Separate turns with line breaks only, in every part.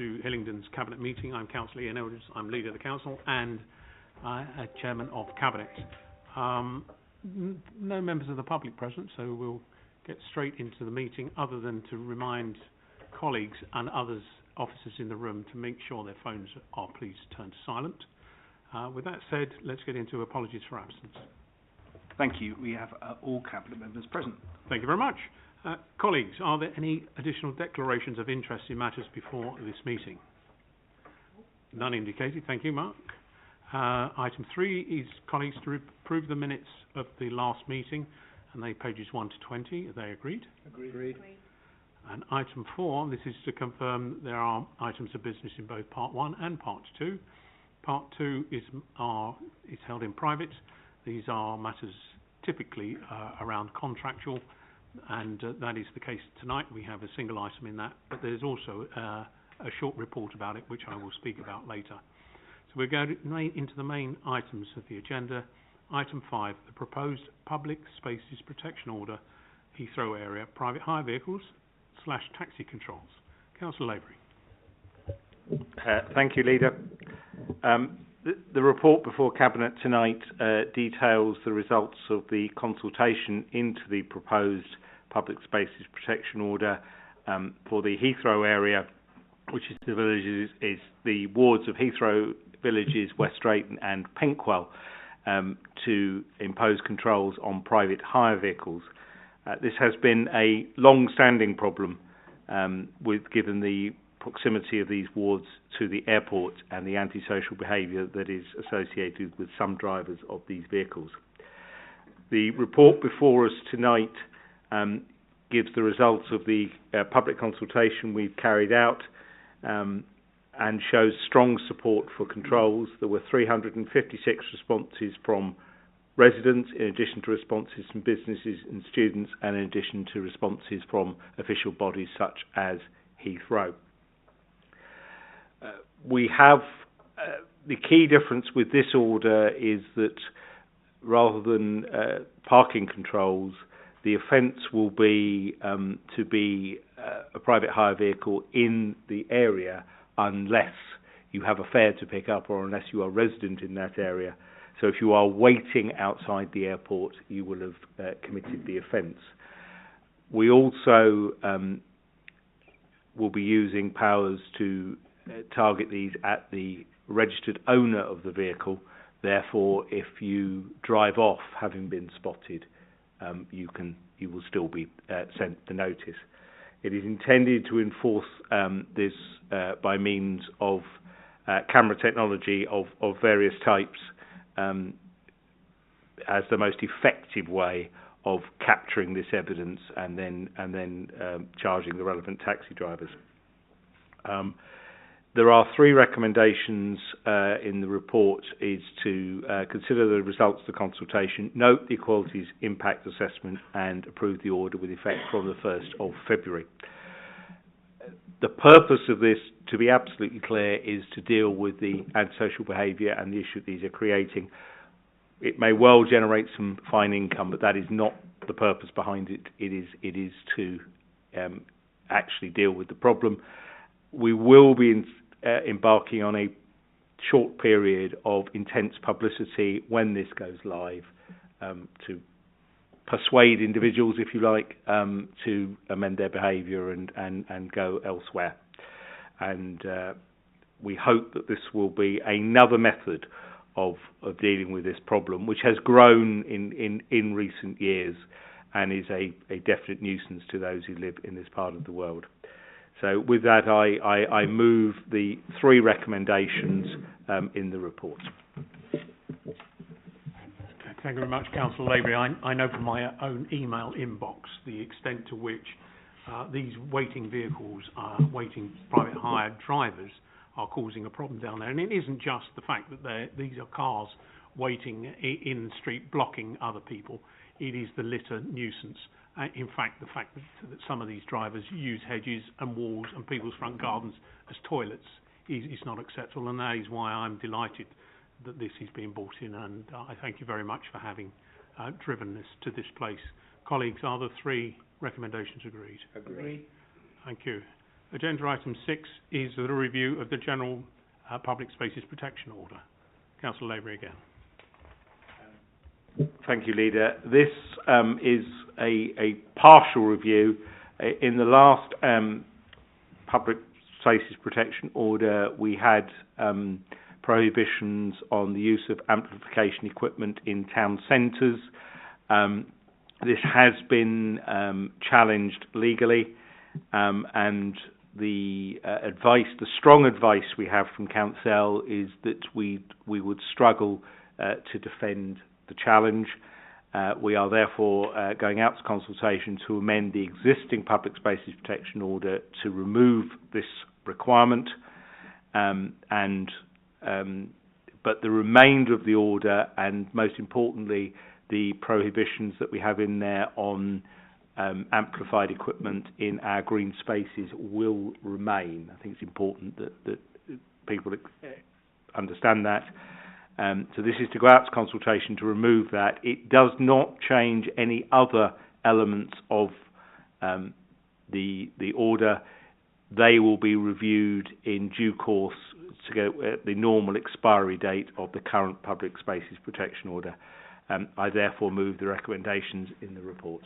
to Hillingdon's Cabinet meeting. I'm Councillor Ian Eldridge. I'm Leader of the Council and Chairman of Cabinet. No members of the public present, so we'll get straight into the meeting, other than to remind colleagues and others, officers in the room, to make sure their phones are please turned to silent. With that said, let's get into apologies for absence.
Thank you. We have all Cabinet members present.
Thank you very much. Colleagues, are there any additional declarations of interest in matters before this meeting? None indicated. Thank you, Mark. Item 3 is, colleagues, to approve the minutes of the last meeting, and they pages 1 to 20. Are they agreed?
Agreed.
And item 4, this is to confirm there are items of business in both Part 1 and Part 2. Part 2 is held in private. These are matters typically around contractual, and that is the case tonight. We have a single item in that, but there's also a short report about it, which I will speak about later. So we're going into the main items of the agenda. Item 5, the proposed Public Spaces Protection Order, Heathrow area, private hire vehicles / taxi controls. Councillor Lavery.
Thank you, Leader. The report before Cabinet tonight details the results of the consultation into the proposed Public Spaces Protection Order for the Heathrow area, which is the wards of Heathrow villages, West Drayton and Penkwell, to impose controls on private hire vehicles. This has been a long-standing problem given the proximity of these wards to the airport and the antisocial behaviour that is associated with some drivers of these vehicles. The report before us tonight gives the results of the public consultation we've carried out and shows strong support for controls. There were 356 responses from residents, in addition to responses from businesses and students, and in addition to responses from official bodies such as Heathrow. We have the key difference with this order is that rather than parking controls, the offence will be to be a private hire vehicle in the area unless you have a fare to pick up or unless you are resident in that area. So if you are waiting outside the airport, you will have committed the offence. We also will be using powers to target these at the registered owner of the vehicle. Therefore, if you drive off having been spotted, you will still be sent the notice. It is intended to enforce this by means of camera technology of various types as the most effective way of capturing this evidence and then charging the relevant taxi drivers. There are 3 recommendations in the report: is to consider the results of the consultation, note the Equalities Impact Assessment, and approve the order with effect from the 1st of February. The purpose of this, to be absolutely clear, is to deal with the antisocial behaviour and the issue these are creating. It may well generate some fine income, but that is not the purpose behind it. It is to actually deal with the problem. We will be embarking on a short period of intense publicity when this goes live to persuade individuals, if you like, to amend their behaviour and go elsewhere. And we hope that this will be another method of dealing with this problem, which has grown in recent years and is a definite nuisance to those who live in this part of the world. So with that, I move the 3 recommendations in the report.
Thank you very much, Councillor Lavery. I know from my own email inbox the extent to which these waiting vehicles, waiting private hire drivers, are causing a problem down there. And it isn't just the fact that these are cars waiting in the street blocking other people. It is the litter nuisance. In fact, the fact that some of these drivers use hedges and walls and people's front gardens as toilets is not acceptable, and that is why I'm delighted that this is being brought in, and I thank you very much for having driven this to this place. Colleagues, are the 3 recommendations agreed?
Agreed.
Thank you. Agenda item 6 is the review of the General Public Spaces Protection Order. Councillor Lavery again.
Thank you, Leader. This is a partial review. In the last Public Spaces Protection Order, we had prohibitions on the use of amplification equipment in town centres. This has been challenged legally, and the strong advice we have from Council is that we would struggle to defend the challenge. We are therefore going out to consultation to amend the existing Public Spaces Protection Order to remove this requirement, but the remainder of the order, and most importantly the prohibitions that we have in there on amplified equipment in our green spaces, will remain. I think it's important that people understand that. So this is to go out to consultation to remove that. It does not change any other elements of the order. They will be reviewed in due course to go at the normal expiry date of the current Public Spaces Protection Order. I therefore move the recommendations in the report.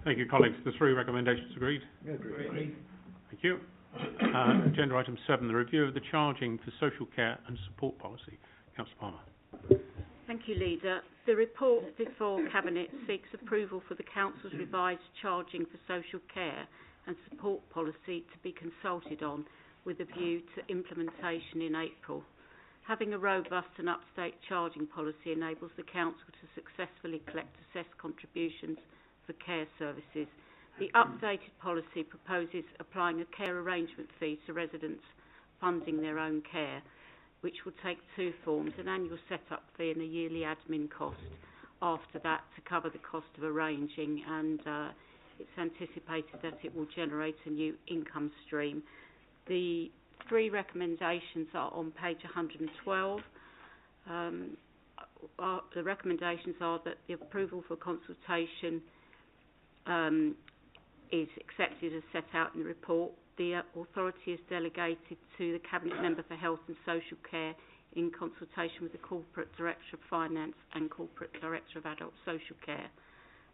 Thank you, colleagues. The 3 recommendations agreed?
Agreed.
Thank you. Agenda item 7, the review of the charging for social care and support policy. Councillor Palmer.
Thank you, Leader. The report before Cabinet seeks approval for the Council's revised charging for social care and support policy to be consulted on with a view to implementation in April. Having a robust and up-to-date charging policy enables the Council to successfully collect assessed contributions for care services. The updated policy proposes applying a care arrangement fee to residents funding their own care, which will take 2 forms, an annual set-up fee and a yearly admin cost after that to cover the cost of arranging, and it's anticipated that it will generate a new income stream. The 3 recommendations are on page 112. The recommendations are that the approval for consultation is accepted as set out in the report. The authority is delegated to the Cabinet Member for Health and Social Care in consultation with the Corporate Director of Finance and Corporate Director of Adult Social Care.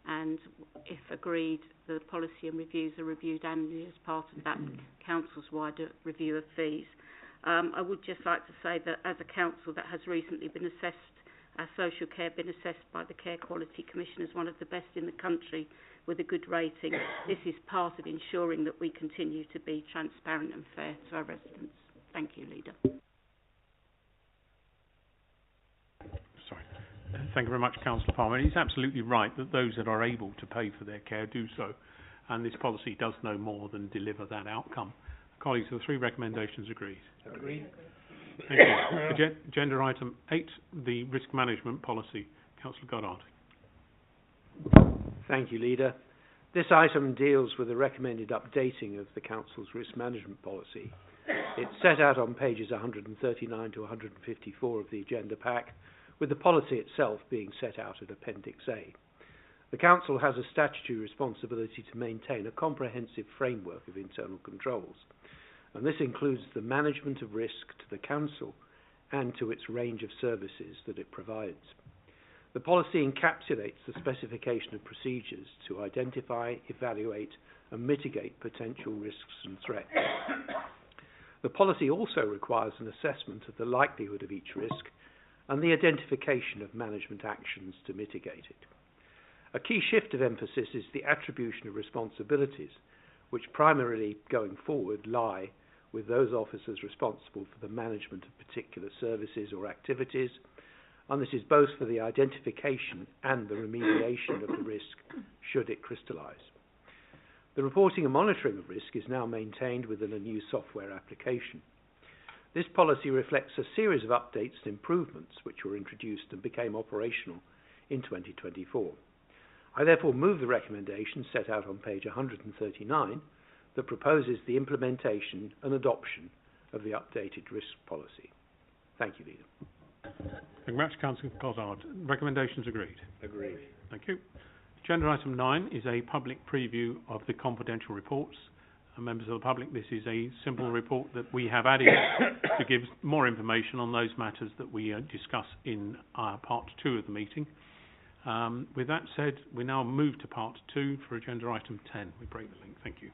And if agreed, the policy and reviews are reviewed annually as part of that Council's wider review of fees. I would just like to say that as a council that has recently been assessed, our social care been assessed by the Care Quality Commission as one of the best in the country with a good rating. This is part of ensuring that we continue to be transparent and fair to our residents. Thank you, Leader.
Sorry. Thank you very much, Councillor Palmer. It's absolutely right that those that are able to pay for their care do so, and this policy does no more than deliver that outcome. Colleagues, the 3 recommendations agreed?
Agreed.
Thank you. Agenda item 8, the risk management policy. Councillor Goddard.
Thank you, Leader. This item deals with the recommended updating of the Council's risk management policy. It's set out on pages 139 to 154 of the agenda pack, with the policy itself being set out at Appendix A. The Council has a statutory responsibility to maintain a comprehensive framework of internal controls, and this includes the management of risk to the Council and to its range of services that it provides. The policy encapsulates the specification of procedures to identify, evaluate and mitigate potential risks and threats. The policy also requires an assessment of the likelihood of each risk and the identification of management actions to mitigate it. A key shift of emphasis is the attribution of responsibilities, which primarily going forward lie with those officers responsible for the management of particular services or activities, and this is both for the identification and the remediation of the risk should it crystallise. The reporting and monitoring of risk is now maintained within a new software application. This policy reflects a series of updates and improvements which were introduced and became operational in 2024. I therefore move the recommendation set out on page 139 that proposes the implementation and adoption of the updated risk policy. Thank you, Leader.
Thank you very much, Councillor Goddard. Recommendations agreed?
Agreed.
Thank you. Agenda item 9 is a public preview of the confidential reports. members of the public, this is a simple report that we have added to give more information on those matters that we discuss in part 2 of the meeting. With that said, we now move to part 2 for agenda item 10. We break the link. Thank you.